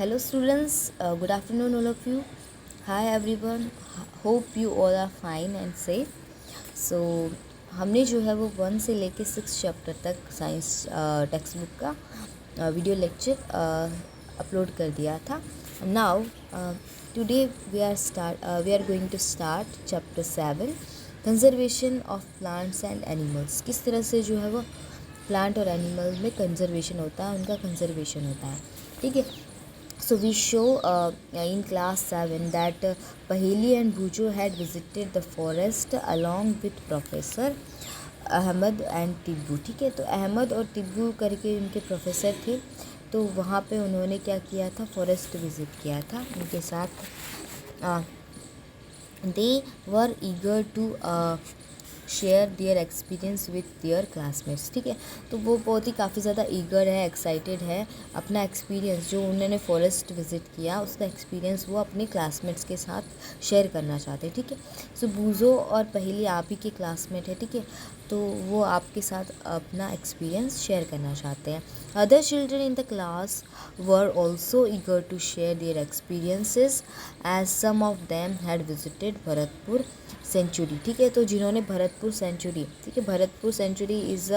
Hello students, good afternoon all of you. Hi everyone, hope you all are fine and safe. So हमने जो है वो 1 से लेके 6 चैप्टर तक साइंस टेक्स्ट बुक का वीडियो लेक्चर अपलोड कर दिया था. Now today we are going to start chapter 7 conservation of plants and animals. किस तरह से जो है वो प्लांट और एनिमल में कंजर्वेशन होता है, उनका कंजर्वेशन होता है. ठीक है. So we show in class 7 that Paheli and Bhujo had visited the forest along with Professor Ahmad and Tibbu. ठीक है. तो अहमद और तिब्बू करके उनके प्रोफेसर थे. तो वहाँ पे उन्होंने क्या किया था, फॉरेस्ट विज़िट किया था उनके साथ. They were eager to share their experience with their classmates. ठीक है. तो वो बहुत ही काफ़ी ज़्यादा ईगर है, एक्साइटेड है अपना एक्सपीरियंस जो उन्होंने फॉरेस्ट विज़िट किया उसका एक्सपीरियंस वो अपने क्लासमेट्स के साथ शेयर करना चाहते हैं. ठीक है. सो बूजो और पहली आप ही के क्लासमेट है. ठीक है. तो वो आपके साथ अपना एक्सपीरियंस शेयर करना चाहते हैं. Other children in the class were also eager to share their experiences as some of them had visited Bharatpur sanctuary. ठीक है. तो जिन्होंने भरतपुर सेंचुरी, ठीक है, Bharatpur sanctuary is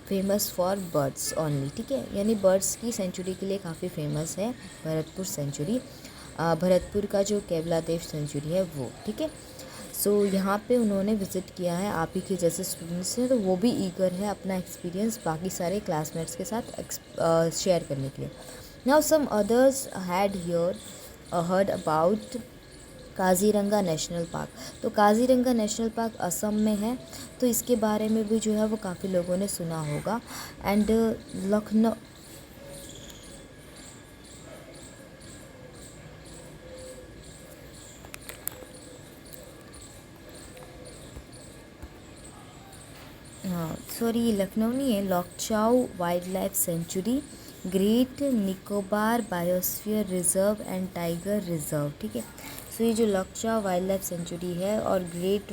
famous for birds only. ठीक है. यानी बर्ड्स की सेंचुरी के लिए काफ़ी फेमस है भरतपुर सेंचुरी. भरतपुर का जो केवला देव सेंचुरी है वो. ठीक है. सो यहाँ पे उन्होंने विज़िट किया है. आप ही के जैसे स्टूडेंट्स हैं तो वो भी ईगर है अपना एक्सपीरियंस बाकी सारे क्लासमेट्स के साथ शेयर करने के लिए. Now some others had here heard about Kaziranga national park. तो काज़ीरंगा नेशनल पार्क असम में है. तो इसके बारे में भी जो है वो काफ़ी लोगों ने सुना होगा. एंड लखनऊ सॉरी लखनऊ नहीं है, लॉकचाऊ wild life sanctuary, great Nicobar biosphere reserve and tiger reserve. ठीक है. सो ये जो लॉकचाऊ वाइल्ड लाइफ सेंचुरी है और ग्रेट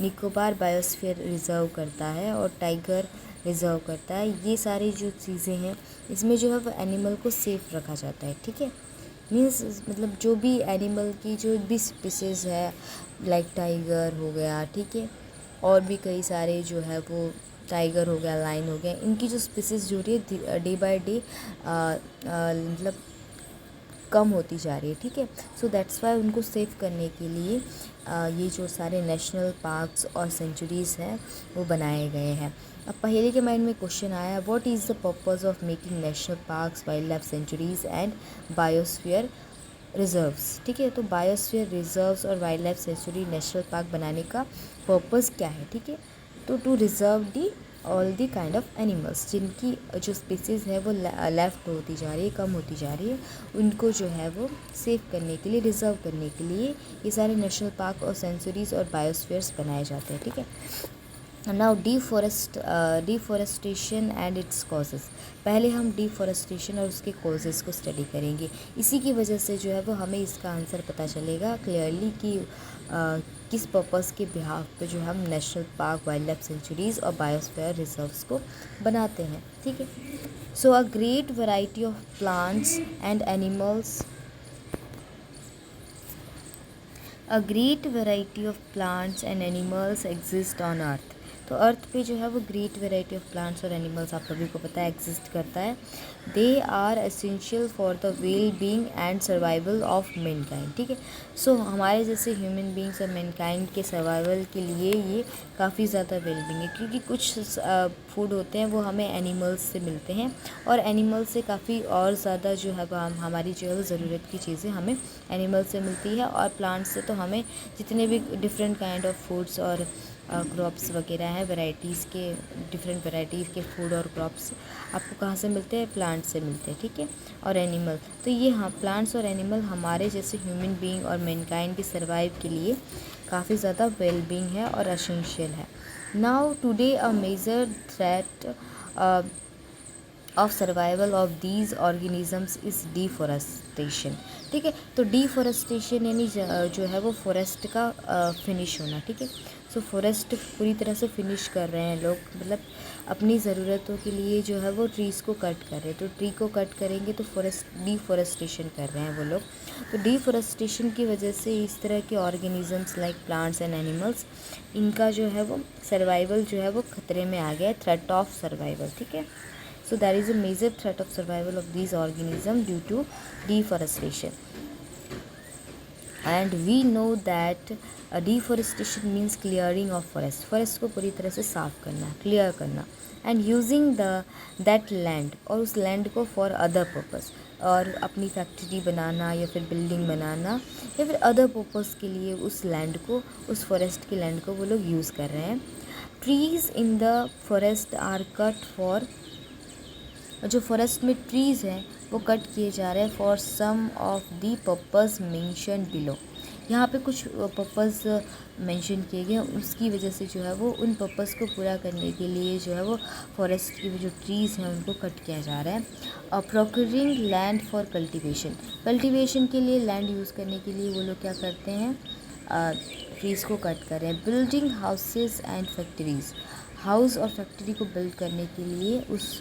निकोबार बायोस्फीयर रिजर्व करता है और टाइगर रिजर्व करता है, ये सारी जो चीज़ें हैं इसमें जो है वो एनिमल को सेफ रखा जाता है. ठीक है. मीन्स मतलब जो भी एनिमल की जो भी स्पीसीज़ है लाइक टाइगर हो गया, ठीक है, और भी कई सारे जो है वो टाइगर हो गया, लाइन हो गया, इनकी जो स्पीसीज़ जो रही है डे बाय डे मतलब कम होती जा रही है. ठीक है. सो दैट्स वाई उनको सेव करने के लिए ये जो सारे नेशनल पार्क्स और सेंचुरीज़ हैं वो बनाए गए हैं. अब पहले के माइंड में क्वेश्चन आया, what is the purpose of making national parks, wild life sanctuaries and biosphere reserves. ठीक है. तो बायोस्फीयर रिजर्व्स और wild life sanctuary national park बनाने का पर्पज़ क्या है. ठीक है. तो to reserve the all the kind of animals जिनकी जो स्पीसीज़ है वो लेफ्ट होती जा रही है, कम होती जा रही है, उनको जो है वो सेव करने के लिए, रिजर्व करने के लिए ये सारे नेशनल पार्क और सेंचुरीज़ और बायोस्फीयर्स बनाए जाते हैं. ठीक है. Now deforestation and it's causes. पहले हम डिफॉरेस्टेशन और उसके कॉजेज़ को स्टडी करेंगे. इसी की वजह से जो है वो हमें इसका आंसर पता चलेगा क्लियरली कि किस पर्पज़ के बिहाफ पे जो हम नेशनल पार्क, वाइल्ड लाइफ सेंचुरीज़ और बायोस्फीयर रिजर्व्स को बनाते हैं. ठीक है. So a great variety of plants and animals A great variety of plants and animals exist on earth. तो अर्थ पे जो है वो ग्रेट वेराइटी ऑफ प्लांट्स और एनिमल्स आप सभी को पता है एग्जिस्ट करता है. They are essential for the well being and survival of mankind. ठीक है. सो हमारे जैसे ह्यूमन बींग्स और मैनकाइंड के सर्वाइवल के लिए ये काफ़ी ज़्यादा वेल बीइंग है, क्योंकि कुछ फूड होते हैं वो हमें एनिमल्स से मिलते हैं और एनिमल्स से काफ़ी और ज़्यादा जो है हमारी जो है ज़रूरत की चीज़ें हमें एनिमल्स से मिलती है. और प्लांट्स से तो हमें जितने भी डिफरेंट काइंड ऑफ फूड्स और क्रॉप्स वगैरह हैं, वैराइटीज़ के, डिफरेंट वैराइटीज़ के फूड और क्रॉप्स आपको कहाँ से मिलते हैं, प्लांट से मिलते हैं. ठीक है. और एनिमल, तो ये हाँ प्लांट्स और एनिमल हमारे जैसे ह्यूमन बीइंग और मैनकाइंड के सर्वाइव के लिए काफ़ी ज़्यादा वेल बीइंग है और एसेंशियल है. Now today a major threat of survival of these organisms is deforestation. ठीक है. तो डिफॉरेस्टेशन यानी जो है वो फॉरेस्ट का फिनिश होना. ठीक है. सो फॉरेस्ट पूरी तरह से फिनिश कर रहे हैं लोग, मतलब अपनी ज़रूरतों के लिए जो है वो ट्रीज़ को कट कर रहे हैं। तो ट्री को कट करेंगे तो डिफॉरेस्टेशन कर रहे हैं वो लोग। तो डिफॉरेस्टेशन की वजह से इस तरह के organisms like plants and animals, इनका जो है वो सर्वाइवल जो है वो खतरे में आ गया है, थ्रेट ऑफ सर्वाइवल, ठीक है। So there is a major threat of survival of these organism due to deforestation. And we know that deforestation means clearing of forest को पूरी तरह से साफ़ करना, क्लियर करना, एंड यूजिंग दैट लैंड, और उस लैंड को फॉर अदर पर्पस, और अपनी फैक्ट्री बनाना या फिर बिल्डिंग बनाना या फिर अदर पर्पस के लिए उस लैंड को, उस फॉरेस्ट के लैंड को वो लोग यूज़ कर रहे हैं। Trees in the forest are cut for, जो फॉरेस्ट में ट्रीज़ हैं वो कट किए जा रहे हैं for some of the purpose mention below. यहाँ पे कुछ पर्पस मेंशन किए गए हैं, उसकी वजह से जो है वो उन पर्पस को पूरा करने के लिए जो है वो फॉरेस्ट की जो ट्रीज़ हैं उनको कट किया जा रहा है। और प्रोक्योरिंग लैंड फॉर कल्टीवेशन के लिए लैंड यूज़ करने के लिए वो लोग क्या करते हैं, ट्रीज़ को कट कर रहे हैं। Building houses and factories, house और फैक्ट्री को बिल्ड करने के लिए उस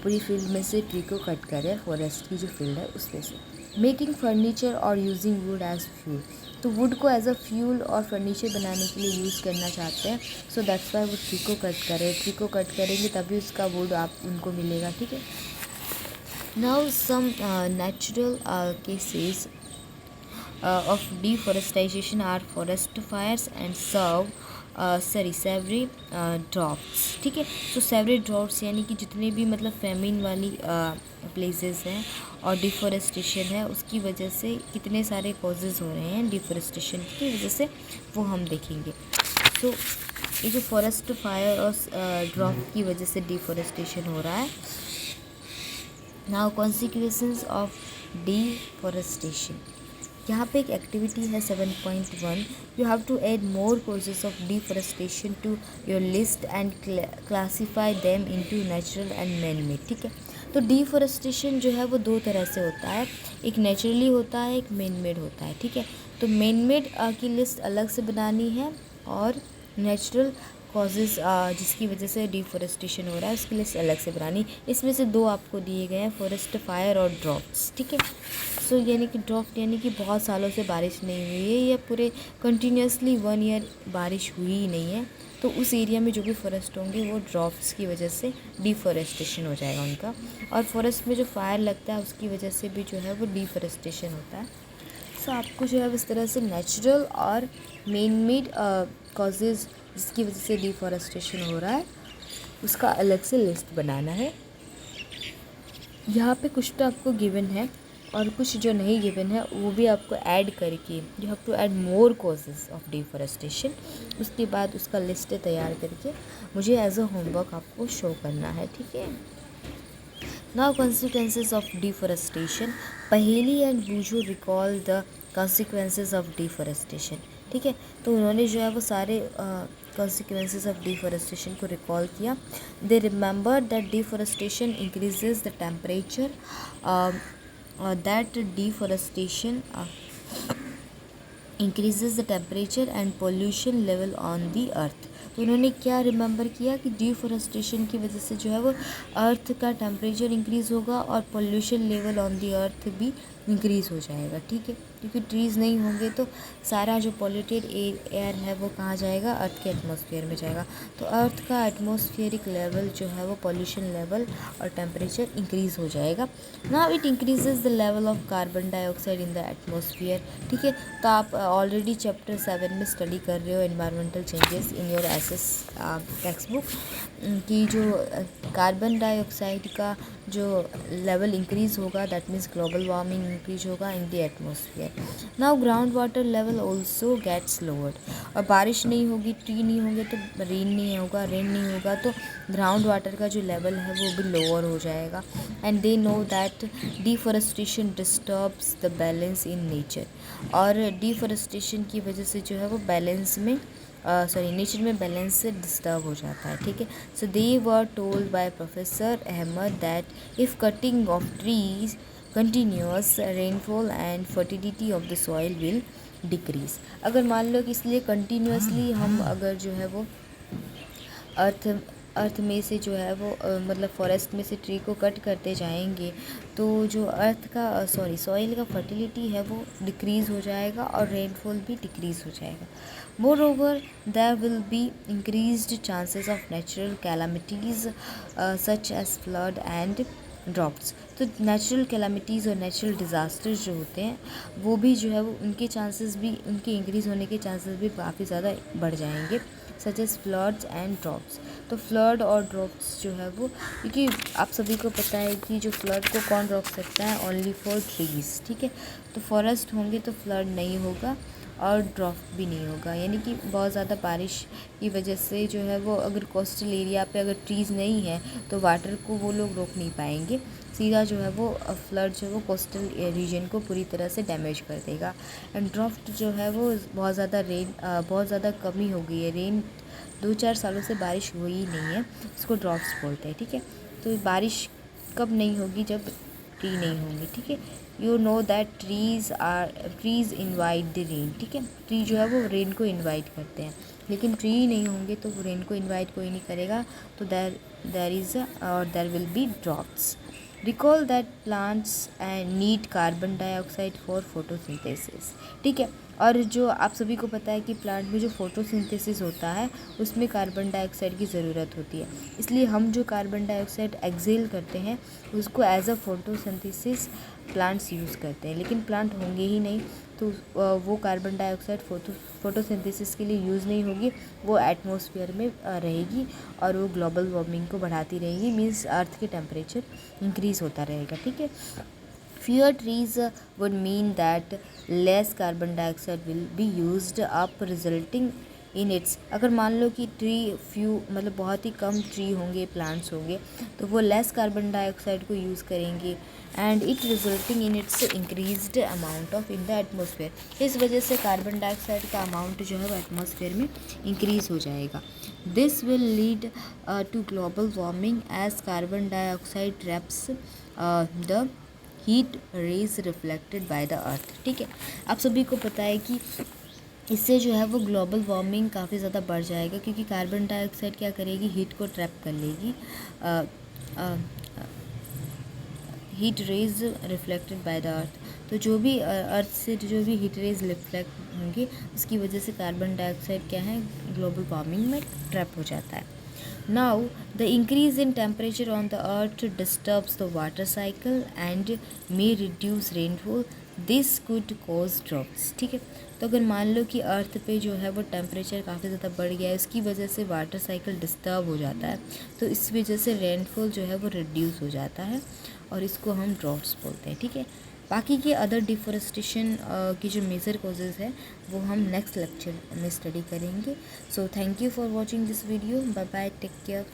पूरी फील्ड में से ट्री को कट कर रहे हैं, फॉरेस्ट की जो फील्ड है उसमें से। मेकिंग फर्नीचर और यूजिंग वुड एज फ्यूल, तो वुड को एज अ फ्यूल और फर्नीचर बनाने के लिए यूज़ करना चाहते हैं। सो दैट्स वाई वो ट्री को कट करें, ट्री को कट करेंगे तभी उसका वुड आप उनको मिलेगा, ठीक है। Now some natural cases of deforestation are forest fires and severe droughts, ठीक है। तो सेवरी ड्रॉप्स यानी कि जितने भी मतलब फेमिन वाली प्लेसेस हैं और डिफॉरेस्टेशन है उसकी वजह से कितने सारे कॉजेज़ हो रहे हैं डिफॉरेस्टेशन की वजह से, वो हम देखेंगे। तो ये जो फॉरेस्ट फायर और ड्रॉप की वजह से डिफॉरेस्टेशन हो रहा है। नाउ कॉन्सिक्वेंसेस ऑफ डिफॉरेस्टेशन, यहाँ पे एक एक्टिविटी है 7.1, you have to add more causes of deforestation to your list and classify them into natural and man made, ठीक है। तो डिफॉरेस्टेशन जो है वो दो तरह से होता है, एक नेचुरली होता है, एक मैन मेड होता है, ठीक है। तो मैन मेड की लिस्ट अलग से बनानी है और नेचुरल कॉजेज़ जिसकी वजह से डिफॉरेस्टेशन हो रहा है उसकी लिस्ट अलग से बनानी। इसमें से दो आपको दिए गए हैं, फॉरेस्ट फायर और ड्रॉप्स, ठीक है। सो यानी कि ड्रॉप यानी कि बहुत सालों से बारिश नहीं हुई है या पूरे कंटिन्यूसली 1 ईयर बारिश हुई ही नहीं है, तो उस एरिया में जो भी फॉरेस्ट होंगे वो ड्रॉप्स की वजह से डिफॉरेस्टेशन हो जाएगा उनका। और फॉरेस्ट में जो फायर लगता है उसकी वजह से भी जो है वो डिफॉरेस्टेशन होता है। सो आपको जो है इस तरह से नेचुरल और मैन मेड कॉजेज़ जिसकी वजह से डिफॉरेस्टेशन हो रहा है उसका अलग से लिस्ट बनाना है। यहाँ पे कुछ तो आपको गिवन है और कुछ जो नहीं गिवन है वो भी आपको ऐड करके, you have to add more causes of deforestation, उसके बाद उसका लिस्ट तैयार करके मुझे एज अ होमवर्क आपको शो करना है, ठीक है। Now consequences of deforestation, Paheli and Boojho recall the consequences of deforestation, ठीक है। तो उन्होंने जो है वो सारे consequences ऑफ डिफॉरेस्टेशन को रिकॉल किया। They remember that deforestation increases the temperature, that deforestation increases the temperature and pollution level on the अर्थ। तो उन्होंने क्या रिमेंबर किया कि डिफॉरेस्टेशन की वजह से जो है वो अर्थ का टेम्परेचर इंक्रीज़ होगा और पोल्यूशन लेवल ऑन दी अर्थ भी इंक्रीज़ हो जाएगा, ठीक है। क्योंकि ट्रीज़ नहीं होंगे तो सारा जो पॉल्यूटेड एयर है वो कहाँ जाएगा, अर्थ के एटमॉस्फेयर में जाएगा। तो अर्थ का एटमॉस्फेरिक लेवल जो है वो पॉल्यूशन लेवल और टेम्परेचर इंक्रीज़ हो जाएगा। Now it increases the level of carbon dioxide in the atmosphere, ठीक है। तो आप ऑलरेडी चैप्टर 7 में स्टडी कर रहे हो environmental changes in your SS text book कि जो कार्बन डाइऑक्साइड का जो लेवल इंक्रीज़ होगा that means global warming increase होगा in the atmosphere. Now ground water level also gets lowered, और बारिश नहीं होगी, ट्री नहीं होंगे तो रेन नहीं होगा, रेन नहीं होगा तो ग्राउंड वाटर का जो लेवल है वो भी लोअर हो जाएगा। And they know that deforestation disturbs the balance in nature, और डिफॉरेस्टेशन की वजह से जो है वो बैलेंस में नेचर में बैलेंस से डिस्टर्ब हो जाता है, ठीक है। So they were told by professor Ahmad that if cutting of trees continuous rainfall and fertility of the soil will decrease. अगर मान लो कि इसलिए कंटिन्यूसली हम अगर जो है वो अर्थ में से जो है वो मतलब फॉरेस्ट में से ट्री को कट करते जाएंगे तो जो अर्थ का सॉइल का फर्टिलिटी है वो डिक्रीज़ हो जाएगा और रेनफॉल भी डिक्रीज़ हो जाएगा। Moreover there will be increased chances of natural calamities such as flood and droughts. तो नेचुरल कैलामिटीज़ और नेचुरल डिज़ास्टर्स जो होते हैं वो भी जो है वो उनके चांसेस भी, उनके इंक्रीज़ होने के चांसेस भी काफ़ी ज़्यादा बढ़ जाएंगे, such as floods and droughts. तो फ्लड और ड्रॉप्स जो है वो, क्योंकि आप सभी को पता है कि जो फ्लड को कौन रोक सकता है, ओनली फॉर ट्रीज़, ठीक है। तो फॉरेस्ट होंगे तो फ्लड नहीं होगा और ड्रॉप भी नहीं होगा, यानी कि बहुत ज़्यादा बारिश की वजह से जो है वो अगर कोस्टल एरिया पे अगर ट्रीज़ नहीं है तो वाटर को वो लोग रोक नहीं पाएंगे, सीधा जो है वो फ्लड जो है वो कोस्टल रीजन को पूरी तरह से डैमेज कर देगा। एंड ड्रॉफ्ट जो है वो बहुत ज़्यादा कमी हो गई है, रेन 2-4 सालों से बारिश हुई ही नहीं है, इसको ड्रॉप्स बोलते हैं, ठीक है। तो बारिश कब नहीं होगी, जब ट्री नहीं होंगी, ठीक है। You know that trees invite the rain, ठीक है। ट्री जो है वो रेन को इनवाइट करते हैं, लेकिन ट्री नहीं होंगे तो रेन को इनवाइट कोई नहीं करेगा, तो there will be droughts. Recall that plants need carbon dioxide for photosynthesis, ठीक है। और जो आप सभी को पता है कि प्लांट में जो फोटोसिंथेसिस होता है उसमें कार्बन डाइऑक्साइड की ज़रूरत होती है, इसलिए हम जो कार्बन डाइऑक्साइड एक्सेल करते हैं उसको as a photosynthesis plants use करते हैं, लेकिन प्लांट होंगे ही नहीं तो वो कार्बन डाइऑक्साइड फोटोसिंथेसिस के लिए यूज़ नहीं होगी, वो एटमॉस्फेयर में रहेगी और वो ग्लोबल वार्मिंग को बढ़ाती रहेगी, मीन्स अर्थ के टेम्परेचर इंक्रीज़ होता रहेगा, ठीक है। Fewer trees would mean that less carbon dioxide will be used up, resulting in its, अगर मान लो कि मतलब बहुत ही कम ट्री होंगे, प्लांट्स होंगे, तो वो लेस कार्बन डाइऑक्साइड को यूज़ करेंगे and it resulting in its increased amount of in the atmosphere. इस वजह से कार्बन डाइऑक्साइड का अमाउंट जो है वो एटमॉस्फेयर में इंक्रीज़ हो जाएगा। This will lead to global warming as carbon dioxide traps the heat rays reflected by the earth, ठीक है। आप सभी को पता है कि इससे जो है वो ग्लोबल वार्मिंग काफ़ी ज़्यादा बढ़ जाएगा, क्योंकि कार्बन डाइऑक्साइड क्या करेगी, हीट को ट्रैप कर लेगी, heat rays reflected by the earth. तो जो भी अर्थ से जो भी हीट रेज रिफ्लेक्ट होंगे उसकी वजह से कार्बन डाइऑक्साइड क्या है, ग्लोबल वार्मिंग में ट्रैप हो जाता है। Now, the increase in temperature on the earth disturbs the water cycle and may reduce rainfall. This could cause droughts, ठीक है। तो अगर मान लो कि अर्थ पे जो है वो टेम्परेचर काफ़ी ज़्यादा बढ़ गया है, उसकी वजह से वाटर साइकिल डिस्टर्ब हो जाता है, तो इस वजह से रेनफॉल जो है वो रिड्यूस हो जाता है और इसको हम ड्रॉट्स बोलते हैं, ठीक है। बाकी के अदर डिफॉरेस्टेशन की जो मेजर कॉजेज़ है वो हम नेक्स्ट लेक्चर में स्टडी करेंगे। So thank you for watching this video, bye bye, take care.